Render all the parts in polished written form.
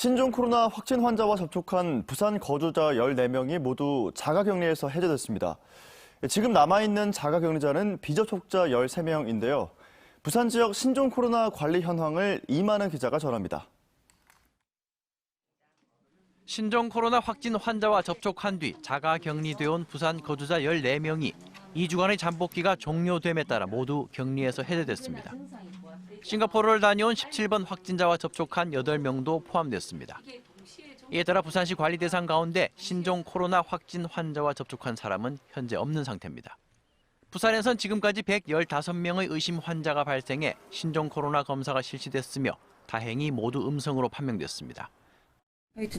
신종 코로나 확진 환자와 접촉한 부산 거주자 14명이 모두 자가격리에서 해제됐습니다. 지금 남아있는 자가격리자는 비접촉자 13명인데요. 부산 지역 신종 코로나 관리 현황을 이만은 기자가 전합니다. 신종 코로나 확진 환자와 접촉한 뒤 자가격리돼 온 부산 거주자 14명이 2주간의 잠복기가 종료됨에 따라 모두 격리에서 해제됐습니다. 싱가포르를 다녀온 17번 확진자와 접촉한 8명도 포함됐습니다. 이에 따라 부산시 관리 대상 가운데 신종 코로나 확진 환자와 접촉한 사람은 현재 없는 상태입니다. 부산에선 지금까지 115명의 의심 환자가 발생해 신종 코로나 검사가 실시됐으며 다행히 모두 음성으로 판명됐습니다.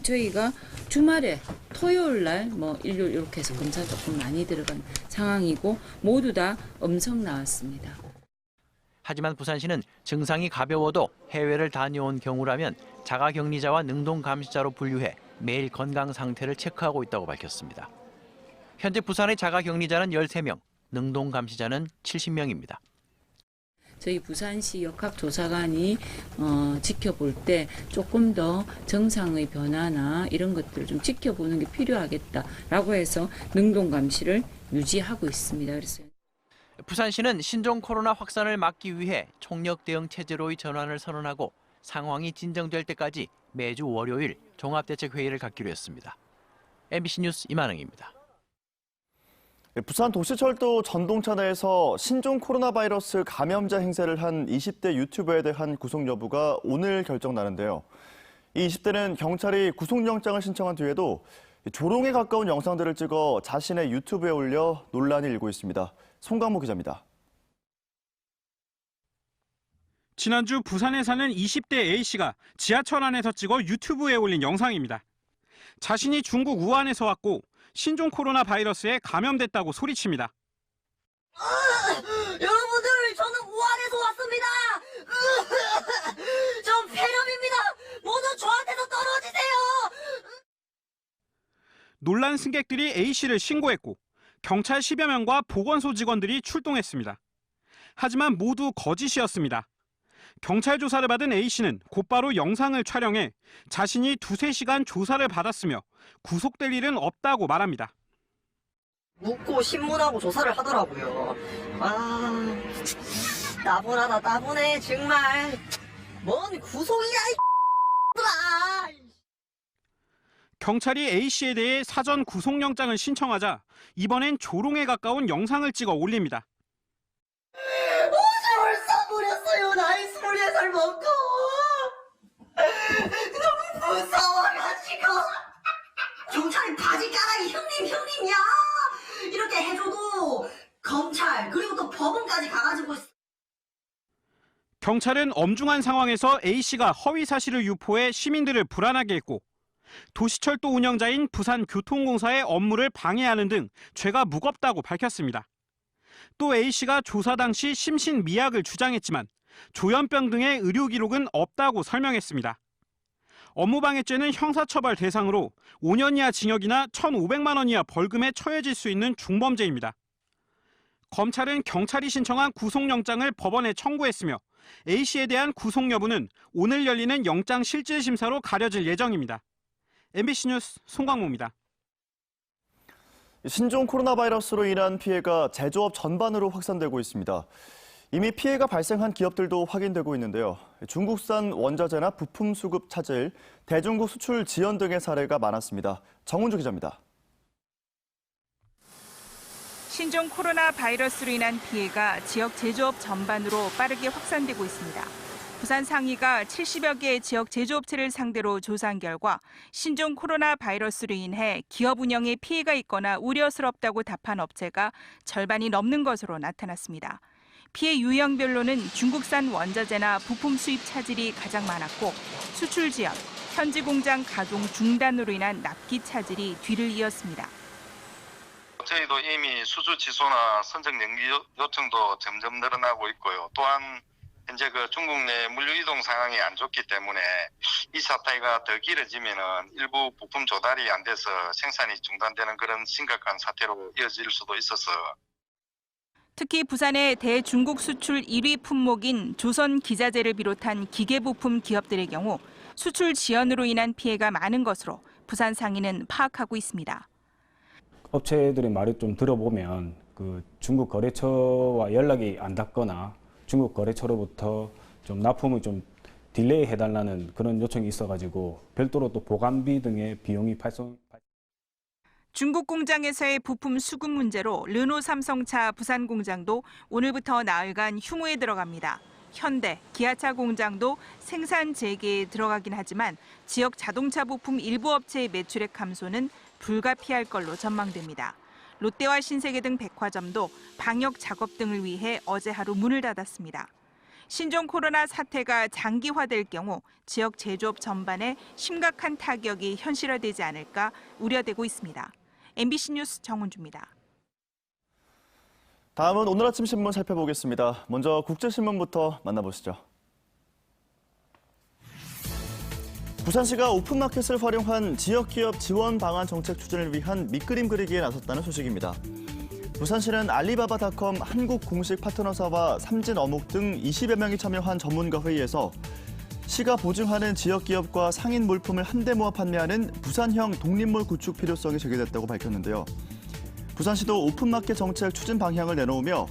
저희가 주말에 토요일 날 일요일 이렇게 해서 검사 조금 많이 들어간 상황이고 모두 다 음성 나왔습니다. 하지만 부산시는 증상이 가벼워도 해외를 다녀온 경우라면 자가격리자와 능동감시자로 분류해 매일 건강 상태를 체크하고 있다고 밝혔습니다. 현재 부산의 자가격리자는 13명, 능동감시자는 70명입니다. 저희 부산시 역학조사관이 지켜볼 때 조금 더 정상의 변화나 이런 것들을 좀 지켜보는 게 필요하겠다라고 해서 능동감시를 유지하고 있습니다. 그래서 부산시는 신종 코로나 확산을 막기 위해 총력 대응 체제로의 전환을 선언하고 상황이 진정될 때까지 매주 월요일 종합대책회의를 갖기로 했습니다. MBC 뉴스 이만흥입니다. 부산 도시철도 전동차 내에서 신종 코로나 바이러스 감염자 행세를 한 20대 유튜버에 대한 구속 여부가 오늘 결정나는데요. 이 20대는 경찰이 구속영장을 신청한 뒤에도 조롱에 가까운 영상들을 찍어 자신의 유튜브에 올려 논란이 일고 있습니다. 송강모 기자입니다. 지난주 부산에 사는 20대 A씨가 지하철 안에서 찍어 유튜브에 올린 영상입니다. 자신이 중국 우한에서 왔고 신종 코로나 바이러스에 감염됐다고 소리칩니다. 여러분들, 저는 우한에서 왔습니다. 전 폐렴입니다. 모두 저한테서 떨어지세요. 놀란 승객들이 A씨를 신고했고 경찰 10여 명과 보건소 직원들이 출동했습니다. 하지만 모두 거짓이었습니다. 경찰 조사를 받은 A씨는 곧바로 영상을 촬영해 자신이 2-3시간 조사를 받았으며 구속될 일은 없다고 말합니다. 묻고 신문하고 조사를 하더라고요. 따분하다, 따분해, 정말. 뭔 구속이야, 이 경찰이 A씨에 대해 사전 구속영장을 신청하자 이번엔 조롱에 가까운 영상을 찍어 올립니다. 오줌을 싸버렸어요, 나이 24살 먹고. 너무 무서워가지고. 경찰이 바지 까라기 형님이야. 이렇게 해줘도 검찰 그리고 또 법원까지 가가지고. 경찰은 엄중한 상황에서 A씨가 허위 사실을 유포해 시민들을 불안하게 했고 도시철도 운영자인 부산교통공사의 업무를 방해하는 등 죄가 무겁다고 밝혔습니다. 또 A씨가 조사 당시 심신미약을 주장했지만 조현병 등의 의료 기록은 없다고 설명했습니다. 업무방해죄는 형사처벌 대상으로 5년 이하 징역이나 1,500만 원 이하 벌금에 처해질 수 있는 중범죄입니다. 검찰은 경찰이 신청한 구속영장을 법원에 청구했으며 A씨에 대한 구속 여부는 오늘 열리는 영장 실질 심사로 가려질 예정입니다. MBC 뉴스 송강모입니다. 신종 코로나 바이러스로 인한 피해가 제조업 전반으로 확산되고 있습니다. 이미 피해가 발생한 기업들도 확인되고 있는데요. 중국산 원자재나 부품 수급 차질, 대중국 수출 지연 등의 사례가 많았습니다. 정은주 기자입니다. 신종 코로나 바이러스로 인한 피해가 지역 제조업 전반으로 빠르게 확산되고 있습니다. 부산 상위가 70여 개의 지역 제조업체를 상대로 조사한 결과 신종 코로나 바이러스로 인해 기업 운영에 피해가 있거나 우려스럽다고 답한 업체가 절반이 넘는 것으로 나타났습니다. 피해 유형별로는 중국산 원자재나 부품 수입 차질이 가장 많았고 수출 지연, 현지 공장 가동 중단으로 인한 납기 차질이 뒤를 이었습니다. 저희도 이미 수주 취소나 선적 연기 요청도 점점 늘어나고 있고요. 또한 현재 중국 내 물류 이동 상황이 안 좋기 때문에 이 사태가 더 길어지면은 일부 부품 조달이 안 돼서 생산이 중단되는 그런 심각한 사태로 이어질 수도 있어서. 특히 부산의 대중국 수출 1위 품목인 조선 기자재를 비롯한 기계부품 기업들의 경우 수출 지연으로 인한 피해가 많은 것으로 부산상인은 파악하고 있습니다. 업체들의 말을 좀 들어보면 그 중국 거래처와 연락이 안 닿거나 중국 거래처로부터 좀 납품을 좀 딜레이 해달라는 그런 요청이 있어가지고 별도로 또 보관비 등의 비용이 발생. 중국 공장에서의 부품 수급 문제로 르노 삼성차 부산 공장도 오늘부터 나흘간 휴무에 들어갑니다. 현대, 기아차 공장도 생산 재개에 들어가긴 하지만 지역 자동차 부품 일부 업체의 매출액 감소는 불가피할 걸로 전망됩니다. 롯데와 신세계 등 백화점도 방역 작업 등을 위해 어제 하루 문을 닫았습니다. 신종 코로나 사태가 장기화될 경우 지역 제조업 전반에 심각한 타격이 현실화되지 않을까 우려되고 있습니다. MBC 뉴스 정은주입니다. 다음은 오늘 아침 신문 살펴보겠습니다. 먼저 국제신문부터 만나보시죠. 부산시가 오픈마켓을 활용한 지역기업 지원 방안 정책 추진을 위한 밑그림 그리기에 나섰다는 소식입니다. 부산시는 알리바바닷컴 한국 공식 파트너사와 삼진어묵 등 20여 명이 참여한 전문가 회의에서 시가 보증하는 지역기업과 상인 물품을 한데 모아 판매하는 부산형 독립몰 구축 필요성이 제기됐다고 밝혔는데요. 부산시도 오픈마켓 정책 추진 방향을 내놓으며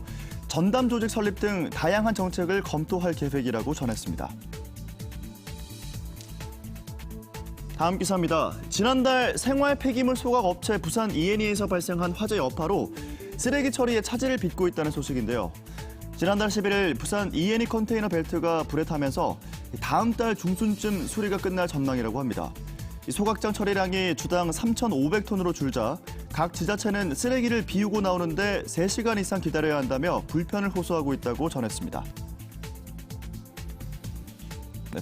전담 조직 설립 등 다양한 정책을 검토할 계획이라고 전했습니다. 다음 기사입니다. 지난달 생활 폐기물 소각 업체 부산 E&E에서 발생한 화재 여파로 쓰레기 처리에 차질을 빚고 있다는 소식인데요. 지난달 11일 부산 E&E 컨테이너 벨트가 불에 타면서 다음 달 중순쯤 수리가 끝날 전망이라고 합니다. 소각장 처리량이 주당 3,500톤으로 줄자 각 지자체는 쓰레기를 비우고 나오는데 3시간 이상 기다려야 한다며 불편을 호소하고 있다고 전했습니다.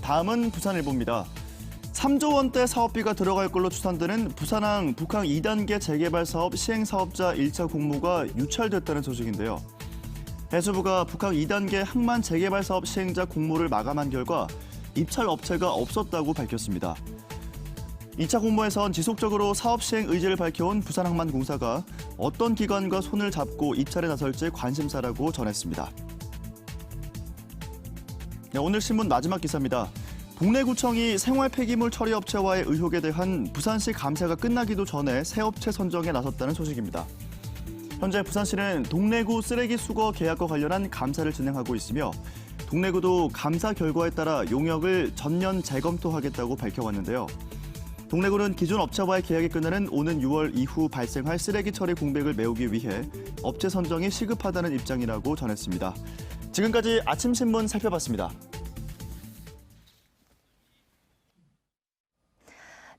다음은 부산일보입니다. 3조 원대 사업비가 들어갈 걸로 추산되는 부산항 북항 2단계 재개발 사업 시행 사업자 1차 공모가 유찰됐다는 소식인데요. 해수부가 북항 2단계 항만 재개발 사업 시행자 공모를 마감한 결과 입찰 업체가 없었다고 밝혔습니다. 2차 공모에선 지속적으로 사업 시행 의지를 밝혀온 부산항만공사가 어떤 기관과 손을 잡고 입찰에 나설지 관심사라고 전했습니다. 네, 오늘 신문 마지막 기사입니다. 동래구청이 생활 폐기물 처리 업체와의 의혹에 대한 부산시 감사가 끝나기도 전에 새 업체 선정에 나섰다는 소식입니다. 현재 부산시는 동래구 쓰레기 수거 계약과 관련한 감사를 진행하고 있으며 동래구도 감사 결과에 따라 용역을 전면 재검토하겠다고 밝혀왔는데요. 동래구는 기존 업체와의 계약이 끝나는 오는 6월 이후 발생할 쓰레기 처리 공백을 메우기 위해 업체 선정이 시급하다는 입장이라고 전했습니다. 지금까지 아침 신문 살펴봤습니다.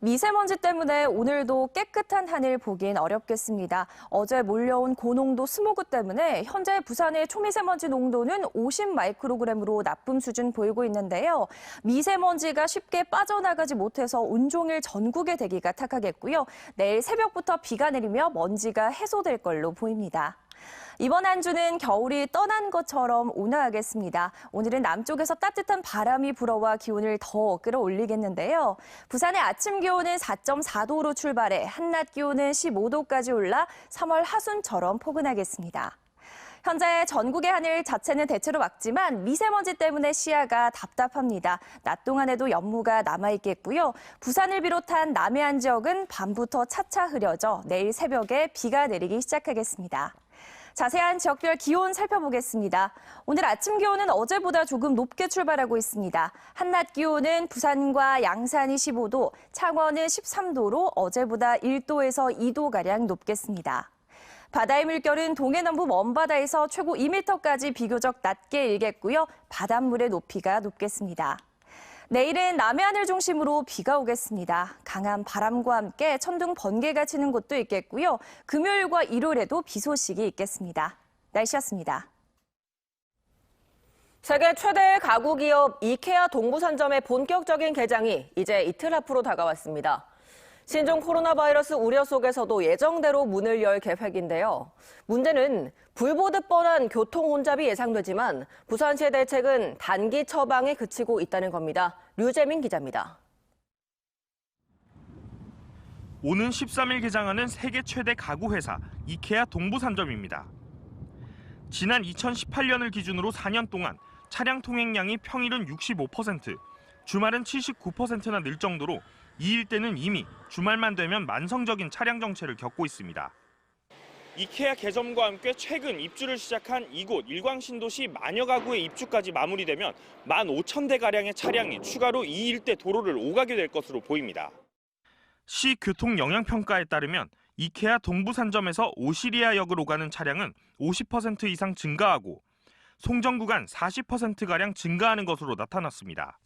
미세먼지 때문에 오늘도 깨끗한 하늘 보긴 어렵겠습니다. 어제 몰려온 고농도 스모그 때문에 현재 부산의 초미세먼지 농도는 50마이크로그램으로 나쁨 수준 보이고 있는데요. 미세먼지가 쉽게 빠져나가지 못해서 온종일 전국에 대기가 탁하겠고요. 내일 새벽부터 비가 내리며 먼지가 해소될 걸로 보입니다. 이번 한 주는 겨울이 떠난 것처럼 온화하겠습니다. 오늘은 남쪽에서 따뜻한 바람이 불어와 기온을 더 끌어올리겠는데요. 부산의 아침 기온은 4.4도로 출발해 한낮 기온은 15도까지 올라 3월 하순처럼 포근하겠습니다. 현재 전국의 하늘 자체는 대체로 맑지만 미세먼지 때문에 시야가 답답합니다. 낮 동안에도 연무가 남아있겠고요. 부산을 비롯한 남해안 지역은 밤부터 차차 흐려져 내일 새벽에 비가 내리기 시작하겠습니다. 자세한 지역별 기온 살펴보겠습니다. 오늘 아침 기온은 어제보다 조금 높게 출발하고 있습니다. 한낮 기온은 부산과 양산이 15도, 창원은 13도로 어제보다 1도에서 2도가량 높겠습니다. 바다의 물결은 동해 남부 먼바다에서 최고 2m까지 비교적 낮게 일겠고요. 바닷물의 높이가 높겠습니다. 내일은 남해안을 중심으로 비가 오겠습니다. 강한 바람과 함께 천둥 번개가 치는 곳도 있겠고요. 금요일과 일요일에도 비 소식이 있겠습니다. 날씨였습니다. 세계 최대의 가구 기업 이케아 동부산점의 본격적인 개장이 이제 이틀 앞으로 다가왔습니다. 신종 코로나 바이러스 우려 속에서도 예정대로 문을 열 계획인데요. 문제는 불보듯 뻔한 교통 혼잡이 예상되지만 부산시의 대책은 단기 처방에 그치고 있다는 겁니다. 류재민 기자입니다. 오는 13일 개장하는 세계 최대 가구 회사 이케아 동부산점입니다. 지난 2018년을 기준으로 4년 동안 차량 통행량이 평일은 65%, 주말은 79%나 늘 정도로 이 일대는 이미 주말만 되면 만성적인 차량 정체를 겪고 있습니다. 이케아 개점과 함께 최근 입주를 시작한 이곳 일광신도시 마녀 가구의 입주까지 마무리되면 15,000대가량의 차량이 추가로 이 일대 도로를 오가게 될 것으로 보입니다. 시 교통영향평가에 따르면 이케아 동부산점에서 오시리아역을 오가는 차량은 50% 이상 증가하고 송정 구간 40%가량 증가하는 것으로 나타났습니다.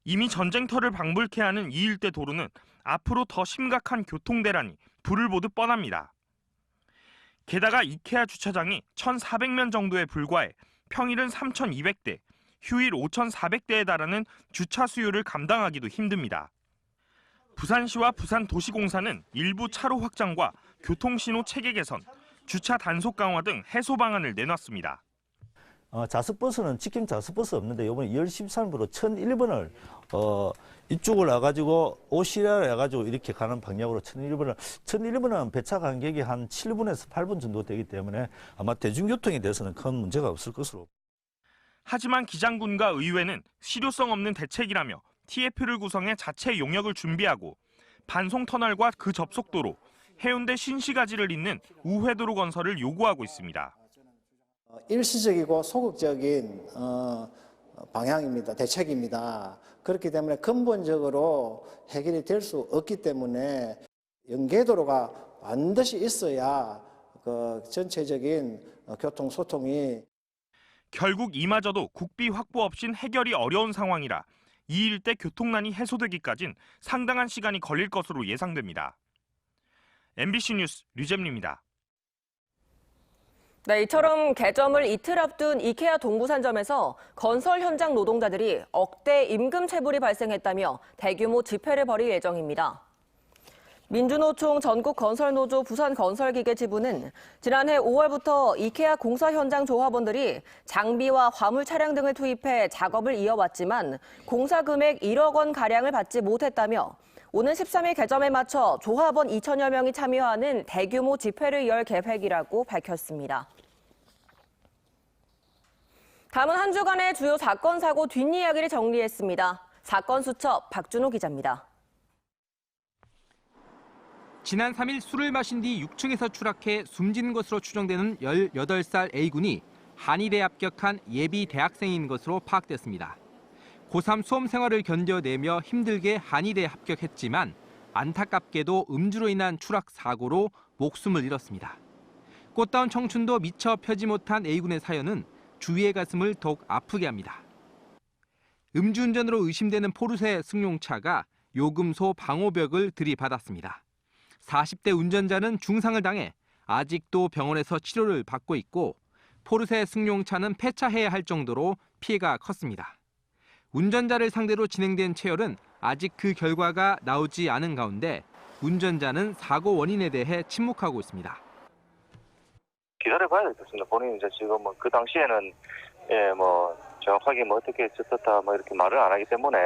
이미 전쟁터를 방불케 하는 이 일대 도로는 앞으로 더 심각한 교통대란이 불을 보듯 뻔합니다. 게다가 이케아 주차장이 1,400면 정도에 불과해 평일은 3,200대, 휴일 5,400대에 달하는 주차 수요를 감당하기도 힘듭니다. 부산시와 부산도시공사는 일부 차로 확장과 교통신호 체계 개선, 주차 단속 강화 등 해소 방안을 내놨습니다. 자습버스는 직행 자습버스 없는데 이번에 2월 13일부로 1001번을 이쪽을 와가지고 오시리아를 와가지고 이렇게 가는 방향으로 1001번은 배차 간격이 한 7분에서 8분 정도 되기 때문에 아마 대중교통에 대해서는 큰 문제가 없을 것으로. 하지만 기장군과 의회는 실효성 없는 대책이라며 TF를 구성해 자체 용역을 준비하고 반송터널과 그 접속도로, 해운대 신시가지를 잇는 우회도로 건설을 요구하고 있습니다. 일시적이고 소극적인 방향입니다. 대책입니다. 그렇기 때문에 근본적으로 해결이 될 수 없기 때문에 연계도로가 반드시 있어야 그 전체적인 교통 소통이 결국 이마저도 국비 확보 없인 해결이 어려운 상황이라 이 일대 교통난이 해소되기까진 상당한 시간이 걸릴 것으로 예상됩니다. MBC 뉴스 류잼리입니다. 네, 이처럼 개점을 이틀 앞둔 이케아 동부산점에서 건설 현장 노동자들이 억대 임금 체불이 발생했다며 대규모 집회를 벌일 예정입니다. 민주노총 전국건설노조 부산건설기계지부는 지난해 5월부터 이케아 공사 현장 조합원들이 장비와 화물 차량 등을 투입해 작업을 이어왔지만 공사 금액 1억 원가량을 받지 못했다며 오는 13일 개점에 맞춰 조합원 2천여 명이 참여하는 대규모 집회를 열 계획이라고 밝혔습니다. 다음은 한 주간의 주요 사건, 사고 뒷이야기를 정리했습니다. 사건 수첩 박준호 기자입니다. 지난 3일 술을 마신 뒤 6층에서 추락해 숨진 것으로 추정되는 18살 A군이 한의대 합격한 예비 대학생인 것으로 파악됐습니다. 고3 수험 생활을 견뎌내며 힘들게 한의대에 합격했지만 안타깝게도 음주로 인한 추락 사고로 목숨을 잃었습니다. 꽃다운 청춘도 미처 펴지 못한 A군의 사연은 주위의 가슴을 더욱 아프게 합니다. 음주운전으로 의심되는 포르쉐 승용차가 요금소 방호벽을 들이받았습니다. 40대 운전자는 중상을 당해 아직도 병원에서 치료를 받고 있고 포르쉐 승용차는 폐차해야 할 정도로 피해가 컸습니다. 운전자를 상대로 진행된 체열은 아직 그 결과가 나오지 않은 가운데 운전자는 사고 원인에 대해 침묵하고 있습니다. 기다려봐야 되겠습니다. 본인이 이제 지금 그 당시에는 정확하게 어떻게 했었다 이렇게 말을 안 하기 때문에.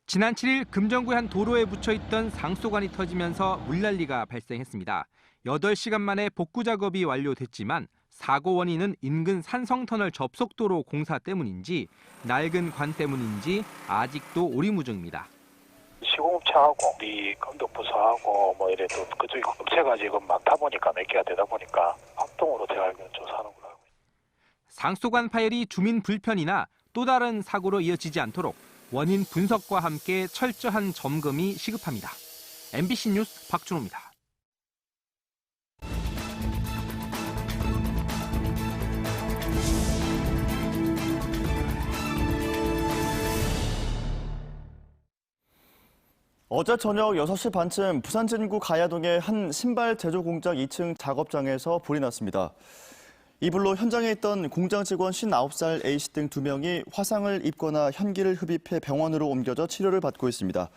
지난 7일 금정구의 한 도로에 붙여있던 상소관이 터지면서 물난리가 발생했습니다. 8시간 만에 복구 작업이 완료됐지만 사고 원인은 인근 산성터널 접속도로 공사 때문인지 낡은 관 때문인지 아직도 오리무중입니다. 시공업체하고 우리 감독부서하고 이래도 그쪽이 업체가 지금 많다 보니까 몇 개가 되다 보니까 합동으로 제가 알기로는 조사하는 걸로 알고 있습니다. 상소관 파열이 주민 불편이나 또 다른 사고로 이어지지 않도록 원인 분석과 함께 철저한 점검이 시급합니다. MBC 뉴스 박준호입니다. 어제 저녁 6시 반쯤 부산 진구 가야동의 한 신발 제조 공장 2층 작업장에서 불이 났습니다. 이 불로 현장에 있던 공장 직원 59살 A씨 등 2명이 화상을 입거나 현기를 흡입해 병원으로 옮겨져 치료를 받고 있습니다.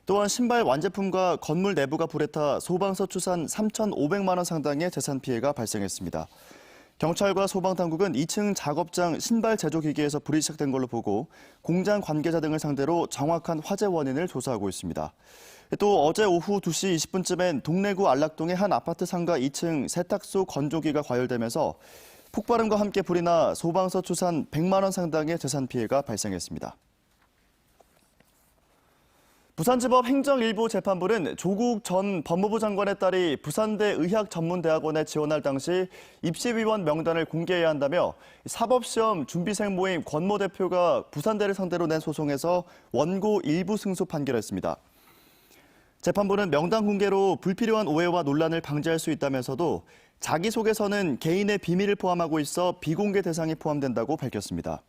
또한 신발 완제품과 건물 내부가 불에 타 소방서 추산 3,500만 원 상당의 재산 피해가 발생했습니다. 경찰과 소방당국은 2층 작업장 신발 제조 기계에서 불이 시작된 걸로 보고 공장 관계자 등을 상대로 정확한 화재 원인을 조사하고 있습니다. 또 어제 오후 2시 20분쯤엔 동래구 안락동의 한 아파트 상가 2층 세탁소 건조기가 과열되면서 폭발음과 함께 불이 나 소방서 추산 100만 원 상당의 재산 피해가 발생했습니다. 부산지법 행정일부 재판부는 조국 전 법무부 장관의 딸이 부산대 의학전문대학원에 지원할 당시 입시위원 명단을 공개해야 한다며 사법시험 준비생 모임 권모 대표가 부산대를 상대로 낸 소송에서 원고 일부 승소 판결했습니다. 재판부는 명단 공개로 불필요한 오해와 논란을 방지할 수 있다면서도 자기소개서는 개인의 비밀을 포함하고 있어 비공개 대상이 포함된다고 밝혔습니다.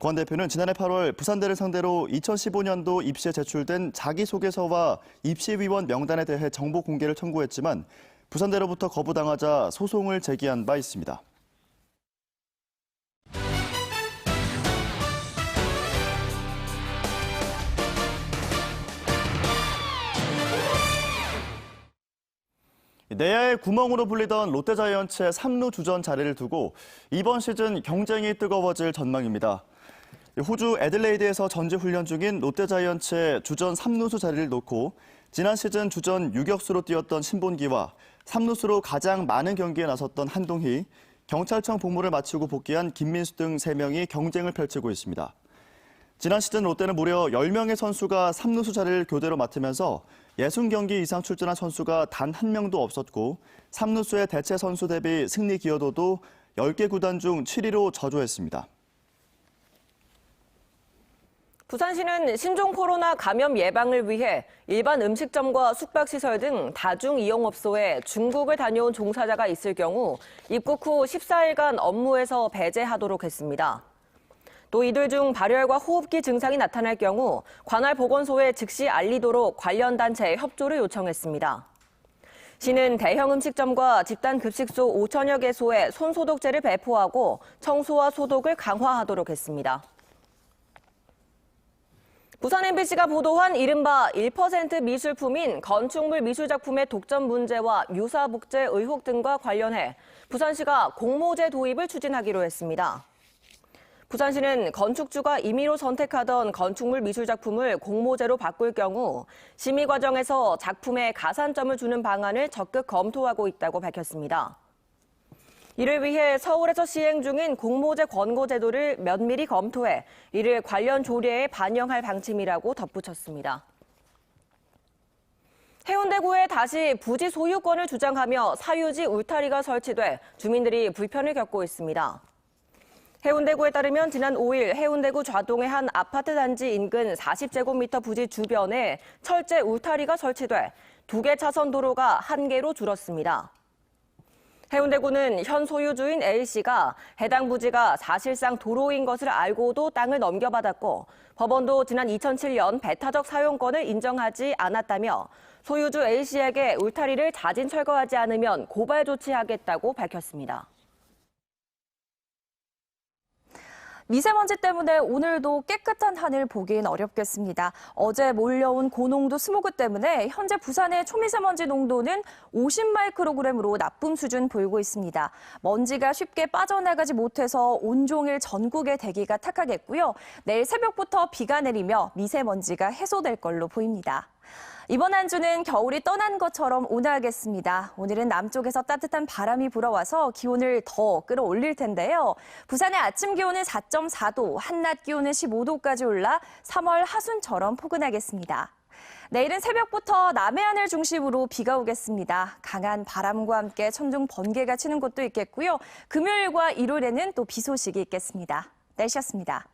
권 대표는 지난해 8월 부산대를 상대로 2015년도 입시에 제출된 자기소개서와 입시위원 명단에 대해 정보 공개를 청구했지만 부산대로부터 거부당하자 소송을 제기한 바 있습니다. 내야의 구멍으로 불리던 롯데자이언츠의 3루 주전 자리를 두고 이번 시즌 경쟁이 뜨거워질 전망입니다. 호주 애들레이드에서 전지훈련 중인 롯데자이언츠의 주전 3루수 자리를 놓고 지난 시즌 주전 유격수로 뛰었던 신본기와 3루수로 가장 많은 경기에 나섰던 한동희, 경찰청 복무를 마치고 복귀한 김민수 등 3명이 경쟁을 펼치고 있습니다. 지난 시즌 롯데는 무려 10명의 선수가 3루수 자리를 교대로 맡으면서 60경기 이상 출전한 선수가 단 한 명도 없었고 3루수의 대체 선수 대비 승리 기여도도 10개 구단 중 7위로 저조했습니다. 부산시는 신종 코로나 감염 예방을 위해 일반 음식점과 숙박시설 등 다중이용업소에 중국을 다녀온 종사자가 있을 경우 입국 후 14일간 업무에서 배제하도록 했습니다. 또 이들 중 발열과 호흡기 증상이 나타날 경우 관할 보건소에 즉시 알리도록 관련 단체에 협조를 요청했습니다. 시는 대형 음식점과 집단 급식소 5천여 개소에 손소독제를 배포하고 청소와 소독을 강화하도록 했습니다. 부산 MBC가 보도한 이른바 1% 미술품인 건축물 미술작품의 독점 문제와 유사 복제 의혹 등과 관련해 부산시가 공모제 도입을 추진하기로 했습니다. 부산시는 건축주가 임의로 선택하던 건축물 미술작품을 공모제로 바꿀 경우 심의 과정에서 작품에 가산점을 주는 방안을 적극 검토하고 있다고 밝혔습니다. 이를 위해 서울에서 시행 중인 공모제 권고 제도를 면밀히 검토해 이를 관련 조례에 반영할 방침이라고 덧붙였습니다. 해운대구에 다시 부지 소유권을 주장하며 사유지 울타리가 설치돼 주민들이 불편을 겪고 있습니다. 해운대구에 따르면 지난 5일 해운대구 좌동의 한 아파트 단지 인근 40제곱미터 부지 주변에 철제 울타리가 설치돼 2개 차선 도로가 1개로 줄었습니다. 해운대구는 현 소유주인 A씨가 해당 부지가 사실상 도로인 것을 알고도 땅을 넘겨받았고 법원도 지난 2007년 배타적 사용권을 인정하지 않았다며 소유주 A씨에게 울타리를 자진 철거하지 않으면 고발 조치하겠다고 밝혔습니다. 미세먼지 때문에 오늘도 깨끗한 하늘 보긴 어렵겠습니다. 어제 몰려온 고농도 스모그 때문에 현재 부산의 초미세먼지 농도는 50마이크로그램으로 나쁨 수준 보이고 있습니다. 먼지가 쉽게 빠져나가지 못해서 온종일 전국의 대기가 탁하겠고요. 내일 새벽부터 비가 내리며 미세먼지가 해소될 걸로 보입니다. 이번 한 주는 겨울이 떠난 것처럼 온화하겠습니다. 오늘은 남쪽에서 따뜻한 바람이 불어와서 기온을 더 끌어올릴 텐데요. 부산의 아침 기온은 4.4도, 한낮 기온은 15도까지 올라 3월 하순처럼 포근하겠습니다. 내일은 새벽부터 남해안을 중심으로 비가 오겠습니다. 강한 바람과 함께 천둥 번개가 치는 곳도 있겠고요. 금요일과 일요일에는 또 비 소식이 있겠습니다. 날씨였습니다.